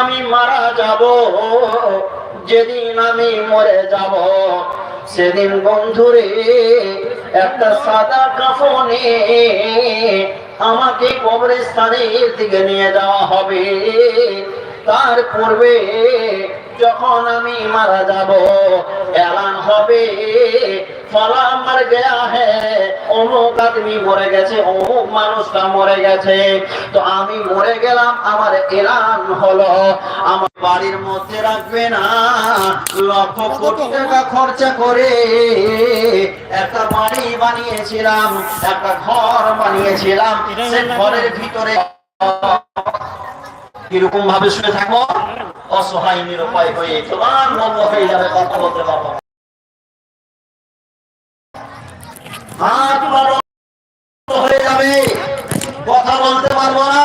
আমি মারা যাব, যেদিন আমি মরে যাব, সেদিন বন্ধুরে একটা সাদা কাফনে আমাকে কবরস্থানের দিকে নিয়ে যাওয়া হবে। তার পূর্বে যখন আমি মারা যাব, এলান হবে ফলা মর গয়া হ্যায়, অমুক আদমি মরে গেছে, অমুক মানুষটা মরে গেছে। তো আমি মরে গেলাম, আমার এলান হলো। আমার বাড়ির মধ্যে রাখবে না, লক্ষ কোটি টাকা খরচা করে একটা বাড়ি বানিয়েছিলাম, একটা ঘর বানিয়েছিলাম, সে ঘরের ভিতরে কিরকম ভাবে শুয়ে থাকবো? অসহায় নিরুপায় হয়ে জবান বন্ধ হয়ে যাবে, কথা বলতে পারবো, হাত বন্ধ হয়ে যাবে, কথা বলতে পারবো না।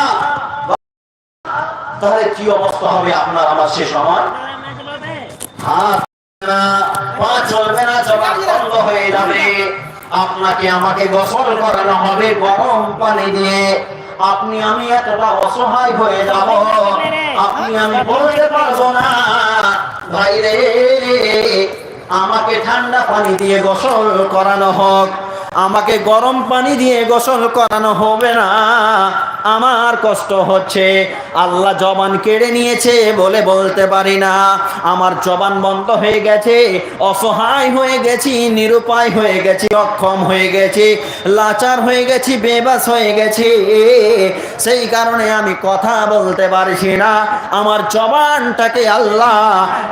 তাহলে কি অবস্থা হবে আপনার আমার সে সময়? হাত পা চলবে না, জবান বন্ধ হয়ে যাবে। আপনাকে আমাকে গোসল করানো হবে গরম পানি দিয়ে। আপনি আমি এতটা অসহায় হয়ে যাব, আপনি আমি বলতে পারবো না, ভাই রে আমাকে ঠান্ডা পানি দিয়ে গোসল করানো হোক, আমাকে গরম পানি দিয়ে গোসল করানো হবে না, আমার কষ্ট হচ্ছে। আল্লাহ জবান কেড়ে নিয়েছে বলে বলতে পারি না, আমার জবান বন্ধ হয়ে গেছে, অসহায় হয়ে গেছি, নিরুপায় হয়ে গেছি, অক্ষম হয়ে গেছি, লাচার হয়ে গেছি, বেবাস হয়ে গেছি। সেই কারণে আমি কথা বলতে পারছি না, আমার জবানটাকে আল্লাহ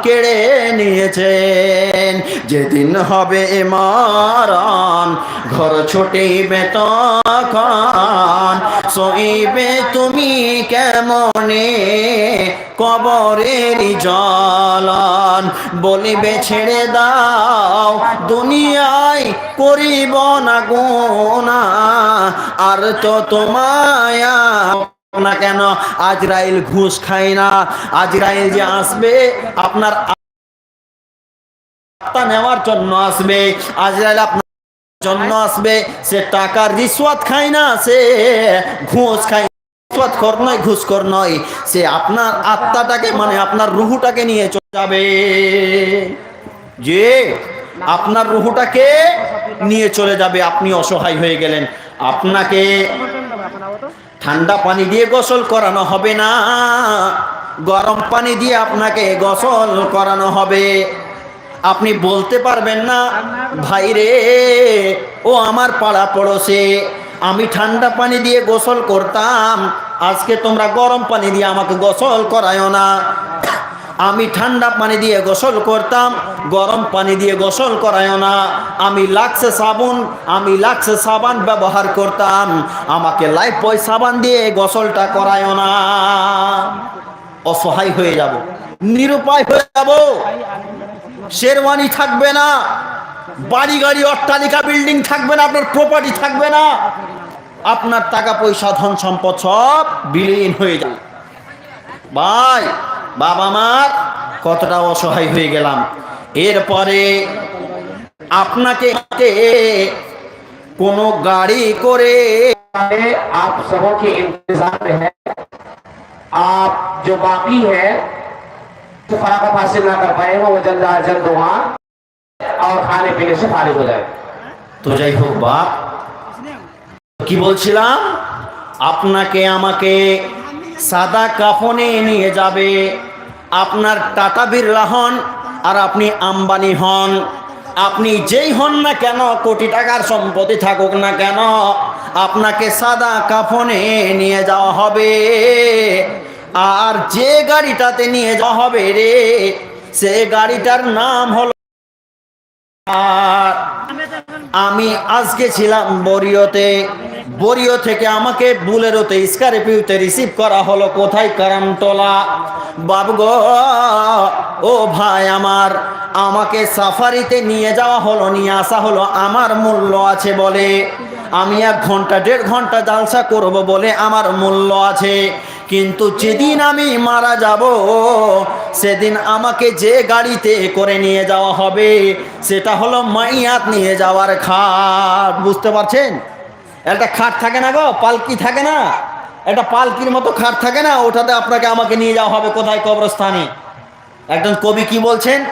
কেড়ে নিয়েছেন। যেদিন হবে মরণ, ঘর ছুটিবে তখন, সইবে তুমি কেমনে কবরের জ্বলন। বলিবে ছেড়ে দাও দুনিয়ায় করিব না গুনাহ, আর তো তোমায় না কেন। আজরাইল ঘুষ খায় না, আজরাইল যে আসবে আপনার আত্মা নেওয়ার জন্য আসবে, আজরাইল আপনার জন্য আসবে, সে টাকার রিশওয়াত খায় না, সে ঘুষ খায়, রিশওয়াতখোর নয়, ঘুষখোর নয়, সে আপনার আত্মাটাকে মানে আপনার রুহুটাকে নিয়ে চলে যাবে। যে আপনার রুহুটাকে নিয়ে চলে যাবে। আপনি অসহায় হয়ে গেলেন, আপনাকে ঠান্ডা পানি দিয়ে গোসল করানো হবে না, গরম পানি দিয়ে আপনাকে গোসল করানো হবে। আপনি বলতে পারবেন না, ভাই রে ও আমার পাড়া পড়োশে, আমি ঠান্ডা পানি দিয়ে গোসল করতাম, আজকে তোমরা গরম পানি দিয়ে আমাকে গোসল করায়ও না। আমি ঠান্ডা পানি দিয়ে গোসল করতাম, গরম পানি দিয়ে গোসল করায়ও না। আমি লাক্সে সাবান ব্যবহার করতাম, আমাকে লাইফবয় সাবান দিয়ে গোসলটা করায়ও না। অসহায় হয়ে যাব, নিরুপায় হয়ে যাব, শেরওয়ানি থাকবে না, বাড়ি গাড়ি অট্টালিকা বিল্ডিং থাকবে না, আপনার প্রপার্টি থাকবে না, আপনার টাকা পয়সা ধন সম্পদ সব বিলীন হয়ে যাবে। ভাই বাবা মার কতটা অসহায় হয়ে গেলাম। এরপরে আপনাকে কোনো গাড়ি করে आप सबों के इंतजार में है, आप जो बाकी है तो फराक हासिल ना कर पाए वो जल्द अज जल्द वहां और खाने पीने से फारिग हो जाए। তো যাই হোক বাপ, কি বলছিলাম, আপনাকে আমাকে সাদা কাফনে নিয়ে যাবে। আপনার টাটা বিড়লা হন আর আপনি আম্বানি হন, আপনি যেই হন না কেন, কোটি টাকার সম্পত্তি থাকুক না কেন, আপনাকে সাদা কাফনে নিয়ে যাওয়া হবে। আর যে গাড়িটাতে নিয়ে যাওয়া হবে রে, সে গাড়িটার নাম হলো, আর আমি আজকে ছিলাম বরিয়তে, বরিয় থেকে আমাকে বুলেরোতে স্করপিওতে রিসিভ করা হলো, কোথায়? কারামতলা। বাবগো ও ভাই আমার, আমাকে সাফারিতে নিয়ে যাওয়া হলো, নিয়ে আসা হলো, আমার মূল্য আছে বলে, আমি 1 ঘন্টা 1.5 ঘন্টা জালসা করব বলে আমার মূল্য আছে। কিন্তু যেদিন আমি মারা যাব, সেদিন আমাকে যে গাড়িতে করে নিয়ে যাওয়া হবে সেটা হলো মাইয়াত নিয়ে যাওয়ার খাট। বুঝতে পারছেন? একটা খাট থাকে না গো, পালকি থাকে না, একটা পালকির মতো খাট থাকে না, ওটাতে আপনাকে আমাকে নিয়ে যাওয়া হবে কোথায়? কবরস্থানে। একজন কবি কি বলছেন?